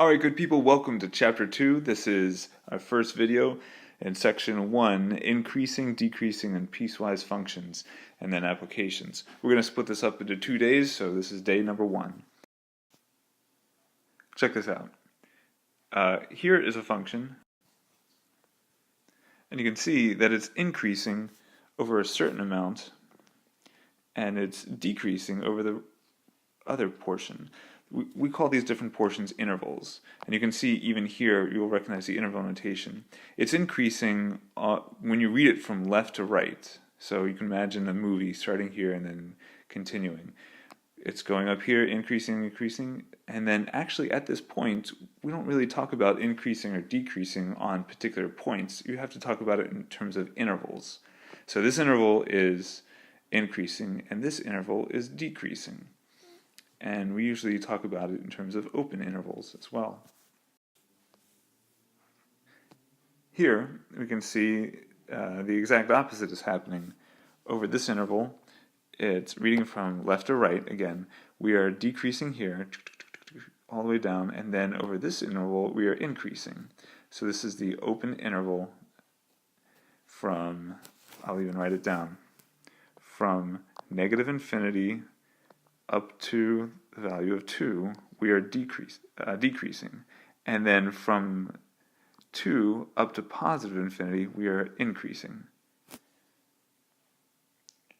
Alright, good people, welcome to Chapter 2. This is our first video in Section 1, Increasing, Decreasing, and Piecewise Functions, and then Applications. We're going to split this up into 2 days, so this is day number 1. Check this out. Here is a function, and you can see that it's increasing over a certain amount, and it's decreasing over the other portion. We call these different portions intervals, and you can see even here you'll recognize the interval notation. It's increasing when you read it from left to right, so you can imagine a movie starting here and then continuing. It's going up here, increasing, increasing, and then actually at this point we don't really talk about increasing or decreasing on particular points. You have to talk about it in terms of intervals. So this interval is increasing and this interval is decreasing. And we usually talk about it in terms of open intervals as well. Here we can see the exact opposite is happening. Over this interval, it's reading from left to right again. We are decreasing here all the way down, and then over this interval we are increasing. So this is the open interval from, I'll even write it down, from negative infinity up to the value of 2, we are decreasing. And then from 2 up to positive infinity, we are increasing.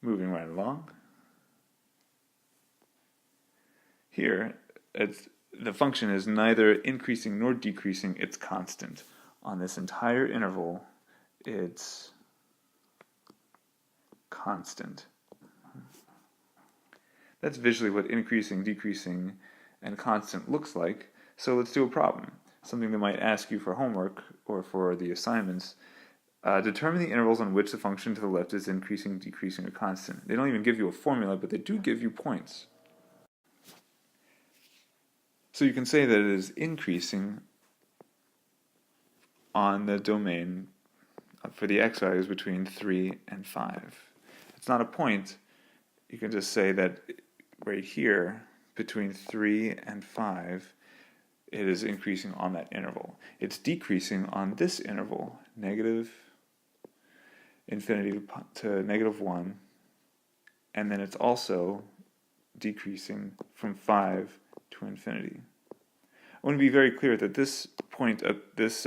Moving right along. Here, the function is neither increasing nor decreasing, it's constant. On this entire interval, it's constant. That's visually what increasing, decreasing, and constant looks like. So let's do a problem. Something they might ask you for homework or for the assignments. Determine the intervals on which the function to the left is increasing, decreasing, or constant. They don't even give you a formula, but they do give you points. So you can say that it is increasing on the domain for the x values between 3 and 5. It's not a point. You can just say that right here, between 3 and 5, it is increasing on that interval. It's decreasing on this interval, negative infinity to negative 1, and then it's also decreasing from 5 to infinity. I want to be very clear that this point, this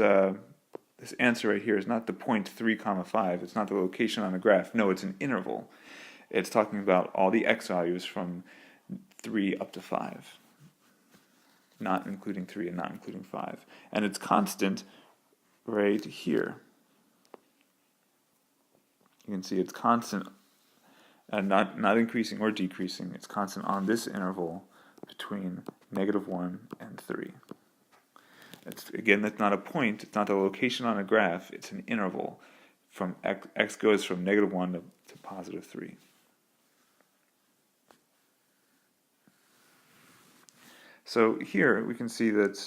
answer right here is not the point 3, 5. It's not the location on the graph. No, it's an interval. It's talking about all the x values from 3 up to 5, not including 3 and not including 5. And it's constant right here. You can see it's constant, and not increasing or decreasing. It's constant on this interval between negative 1 and 3. Again, that's not a point. It's not the location on a graph. It's an interval. From x goes from negative 1 to positive 3. So here we can see that,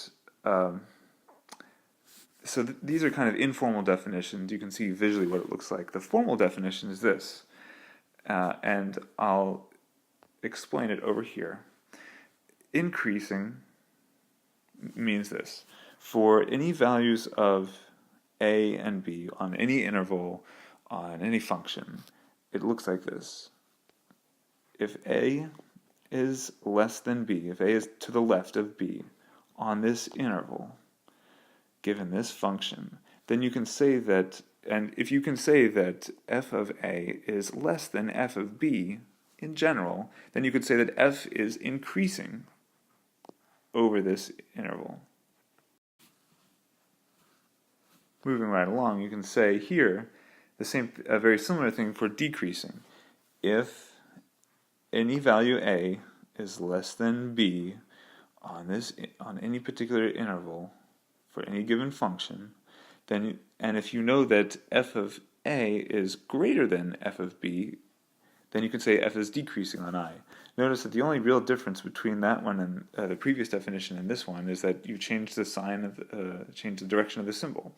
these are kind of informal definitions. You can see visually what it looks like. The formal definition is this, and I'll explain it over here. Increasing means this. For any values of a and b on any interval, on any function, it looks like this. If a is less than b, if a is to the left of b on this interval, given this function, then you can say that, and if you can say that f of a is less than f of b in general, then you could say that f is increasing over this interval. Moving right along, you can say here a very similar thing for decreasing. If any value a is less than b on any particular interval for any given function, then and if you know that f of a is greater than f of b, then you can say f is decreasing on I. Notice that the only real difference between that one and the previous definition and this one is that you change the sign of change the direction of the symbol.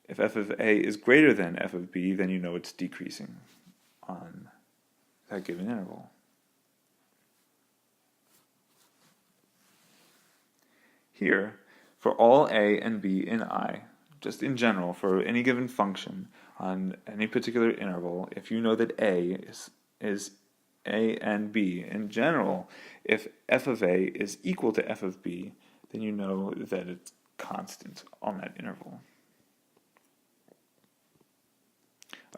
If f of a is greater than f of b, then you know it's decreasing on that given interval. here, for all a and b in I, just in general, for any given function on any particular interval, if you know that a is a and b, in general, if f of a is equal to f of b, then you know that it's constant on that interval.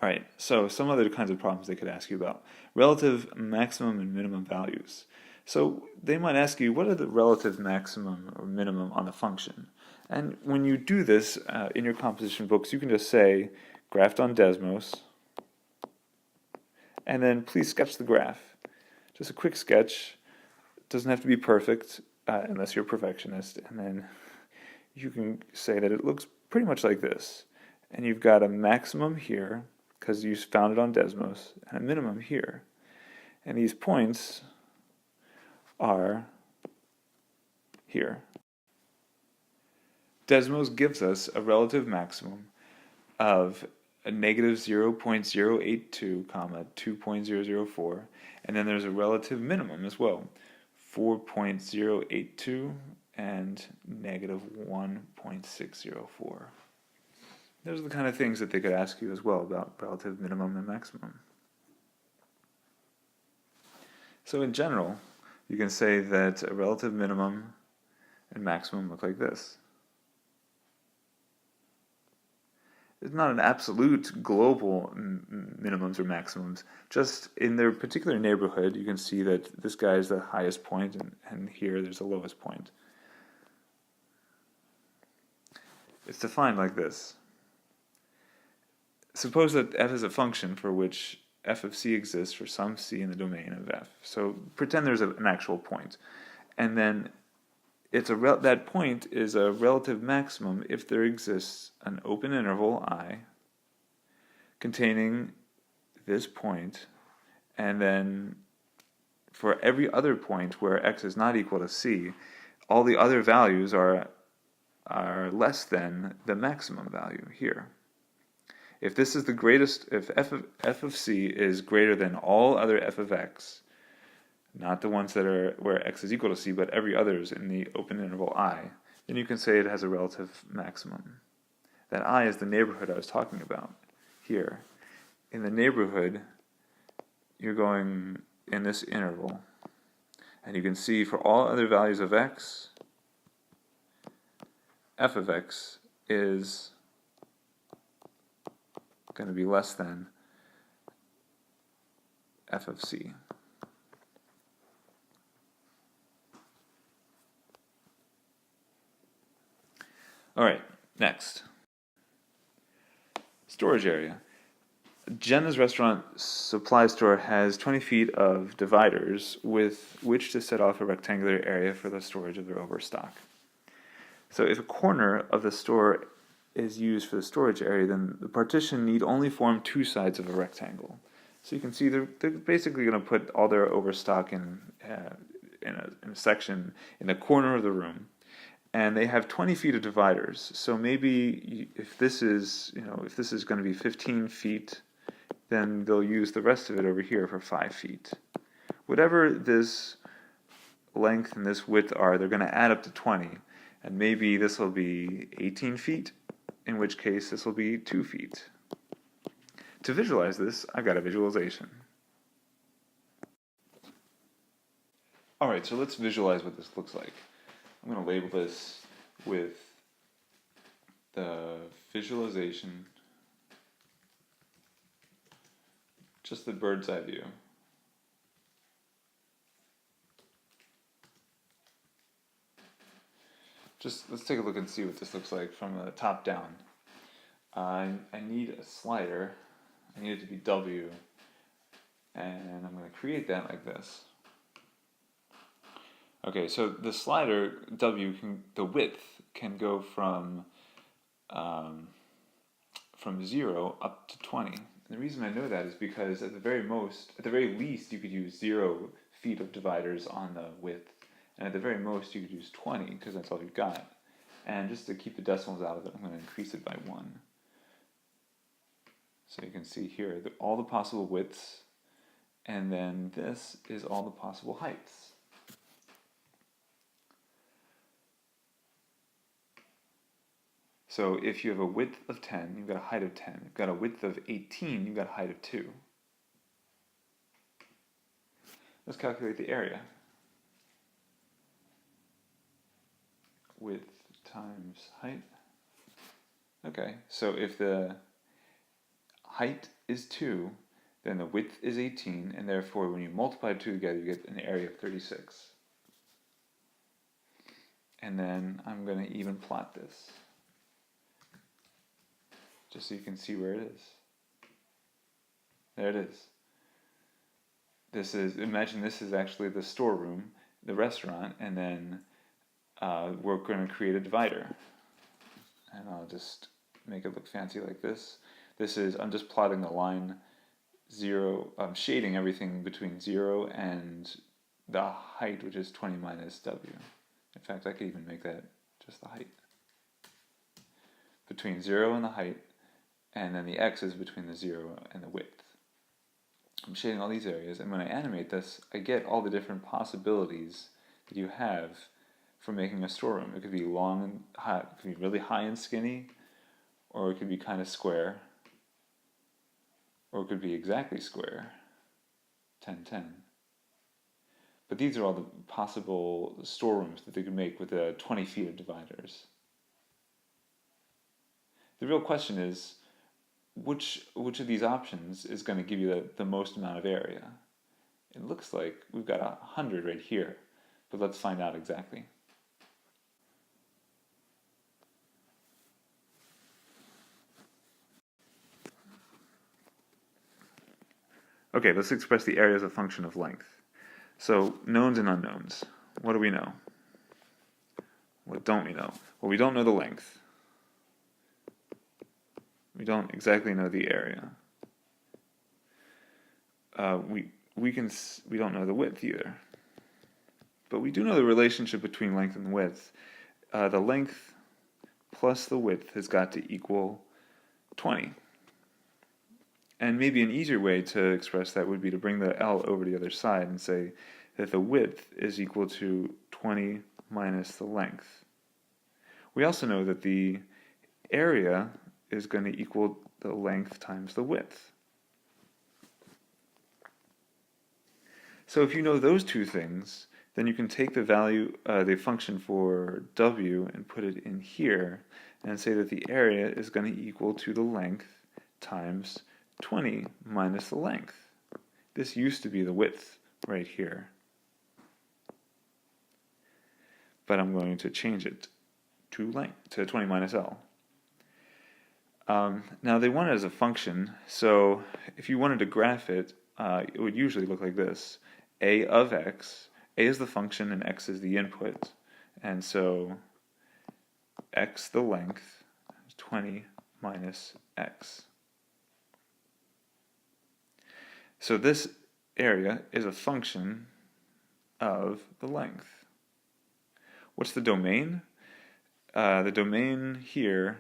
All right, so some other kinds of problems they could ask you about. Relative maximum and minimum values. So they might ask you, what are the relative maximum or minimum on the function? And when you do this in your composition books, you can just say, graphed on Desmos, and then please sketch the graph. Just a quick sketch. It doesn't have to be perfect unless you're a perfectionist. And then you can say that it looks pretty much like this. And you've got a maximum here, because you found it on Desmos, and a minimum here. And these points are here. Desmos gives us a relative maximum of a negative 0.082, comma 2.004, and then there's a relative minimum as well, 4.082 and negative 1.604. Those are the kind of things that they could ask you as well about relative minimum and maximum. So in general, you can say that a relative minimum and maximum look like this. It's not an absolute global minimums or maximums. Just in their particular neighborhood, you can see that this guy is the highest point, and here there's the lowest point. It's defined like this. Suppose that f is a function for which f of c exists for some c in the domain of f. So pretend there's an actual point, and then that point is a relative maximum if there exists an open interval I containing this point, and then for every other point where x is not equal to c, all the other values are less than the maximum value here. If this is the greatest, if f of c is greater than all other f of x, not the ones that are where x is equal to c, but every others in the open interval I, then you can say it has a relative maximum. That I is the neighborhood I was talking about here. In the neighborhood, you're going in this interval, and you can see for all other values of x, f of x is going to be less than f of c. All right, next. Storage area. Jenna's restaurant supply store has 20 feet of dividers with which to set off a rectangular area for the storage of their overstock. So if a corner of the store is used for the storage area, then the partition need only form two sides of a rectangle. So you can see they're basically going to put all their overstock in a section in the corner of the room. And they have 20 feet of dividers. So maybe if this is going to be 15 feet, then they'll use the rest of it over here for 5 feet. Whatever this length and this width are, they're going to add up to 20. And maybe this will be 18 feet, in which case this will be 2 feet. To visualize this, I've got a visualization. All right, so let's visualize what this looks like. I'm going to label this with the visualization, just the bird's eye view. Let's take a look and see what this looks like from the top down. I need a slider. I need it to be W, and I'm going to create that like this. Okay, so the slider W the width can go from 0 up to 20. And the reason I know that is because at the very least, you could use 0 feet of dividers on the width, and at the very most, you could use 20 because that's all you've got. And just to keep the decimals out of it, I'm going to increase it by 1. So you can see here all the possible widths, and then this is all the possible heights. So if you have a width of 10, you've got a height of 10. You've got a width of 18, you've got a height of 2. Let's calculate the area. Width times height. Okay, so if the height is 2, then the width is 18, and therefore when you multiply 2 together, you get an area of 36. And then I'm going to even plot this, just so you can see where it is. There it is. Imagine this is actually the storeroom, the restaurant, and then we're going to create a divider. And I'll just make it look fancy like this. I'm just plotting the line 0, shading everything between 0 and the height, which is 20 minus w. In fact, I could even make that just the height. Between 0 and the height, and then the x is between the 0 and the width. I'm shading all these areas, and when I animate this, I get all the different possibilities that you have for making a storeroom. It could be long and high, it could be really high and skinny, or it could be kind of square, or it could be exactly square, 10, 10. But these are all the possible storerooms that they could make with 20 feet of dividers. The real question is, which of these options is going to give you the most amount of area? It looks like we've got 100 right here, but let's find out exactly. Okay, let's express the area as a function of length. So, knowns and unknowns. What do we know? What don't we know? Well, we don't know the length. We don't exactly know the area. We don't know the width either. But we do know the relationship between length and width. The length plus the width has got to equal 20. And maybe an easier way to express that would be to bring the L over to the other side and say that the width is equal to 20 minus the length. We also know that the area is going to equal the length times the width. So if you know those two things, then you can take the value, the function for w, and put it in here, and say that the area is going to equal to the length times 20 minus the length. This used to be the width right here, but I'm going to change it to 20 minus L. Now they want it as a function, so if you wanted to graph it, it would usually look like this. A of x, a is the function and x is the input, and so x, the length, is 20 minus x. So this area is a function of the length. What's the domain? The domain here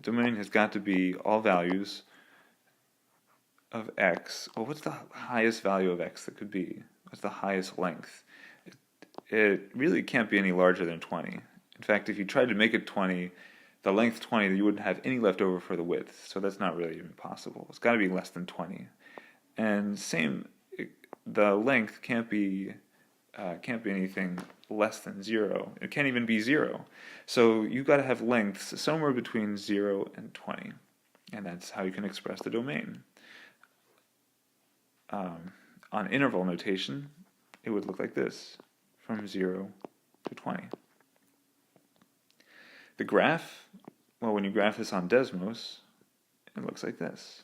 has got to be all values of x. Well, what's the highest value of x that could be? What's the highest length? It really can't be any larger than 20. In fact, if you tried to make it 20, the length 20, you wouldn't have any left over for the width, so that's not really even possible. It's got to be less than 20. And the length can't be anything less than 0. It can't even be 0. So you've got to have lengths somewhere between 0 and 20. And that's how you can express the domain. On interval notation, it would look like this, from 0 to 20. The graph, well, when you graph this on Desmos, it looks like this.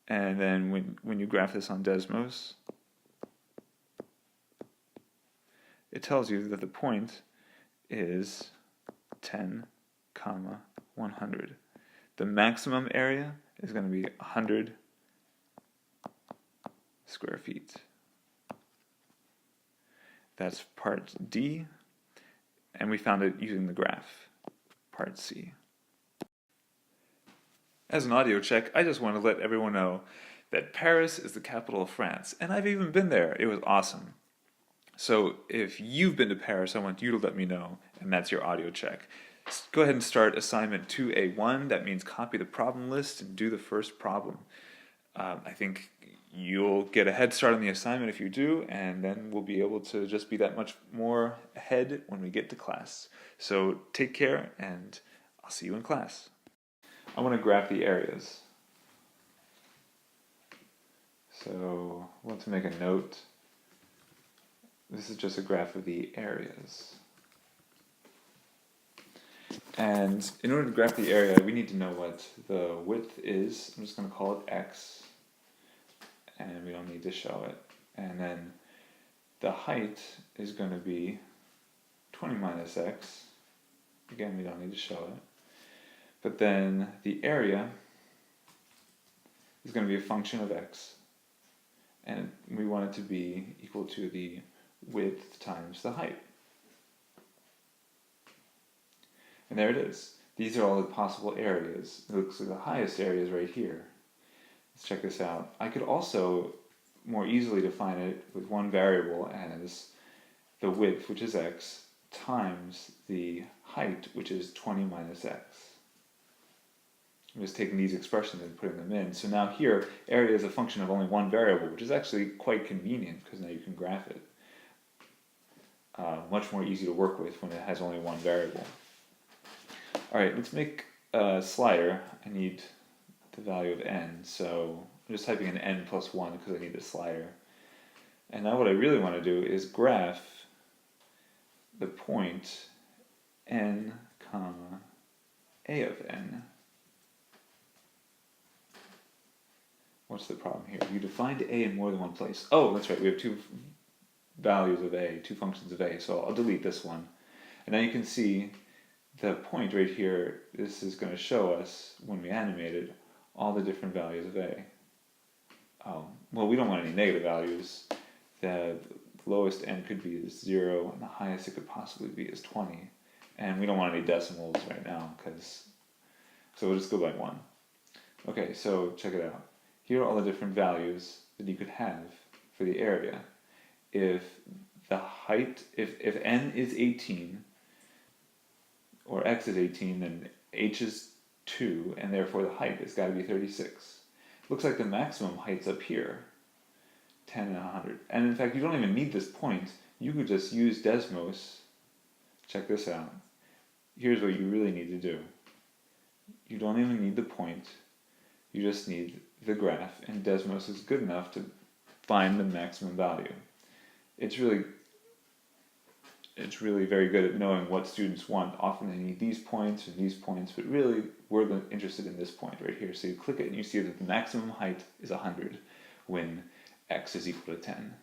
And then when you graph this on Desmos, it tells you that the point is 10, 100. The maximum area is going to be 100 square feet. That's part D, and we found it using the graph, part C. As an audio check, I just want to let everyone know that Paris is the capital of France. And I've even been there. It was awesome. So if you've been to Paris, I want you to let me know, and that's your audio check. Go ahead and start assignment 2A1. That means copy the problem list and do the first problem. I think you'll get a head start on the assignment if you do, and then we'll be able to just be that much more ahead when we get to class. So take care, and I'll see you in class. I want to graph the areas. So I want to make a note. This is just a graph of the areas. And in order to graph the area, we need to know what the width is. I'm just going to call it x, and we don't need to show it. And then the height is going to be 20 minus x. Again, we don't need to show it. But then the area is going to be a function of x, and we want it to be equal to the width times the height. And there it is. These are all the possible areas. It looks like the highest area is right here. Let's check this out. I could also more easily define it with one variable as the width, which is x, times the height, which is 20 minus x. I'm just taking these expressions and putting them in. So now here, area is a function of only one variable, which is actually quite convenient because now you can graph it. Much more easy to work with when it has only one variable. Alright, let's make a slider. I need the value of n, so I'm just typing in n plus 1 because I need the slider. And now what I really want to do is graph the point n, comma, a of n. What's the problem here? You defined a in more than one place. Oh, that's right, we have two values of a, two functions of a, so I'll delete this one. And now you can see the point right here. This is going to show us, when we animate it, all the different values of a. Oh, well, we don't want any negative values. The lowest n could be 0, and the highest it could possibly be is 20. And we don't want any decimals right now, so we'll just go by 1. Okay, so check it out. Here are all the different values that you could have for the area. If the height, if n is 18, or x is 18, then h is 2, and therefore the height has got to be 36. Looks like the maximum height's up here, 10 and 100. And in fact, you don't even need this point. You could just use Desmos. Check this out. Here's what you really need to do. You don't even need the point. You just need the graph, and Desmos is good enough to find the maximum value. It's really very good at knowing what students want. Often they need these points and these points, but really we're interested in this point right here. So you click it and you see that the maximum height is 100 when x is equal to 10.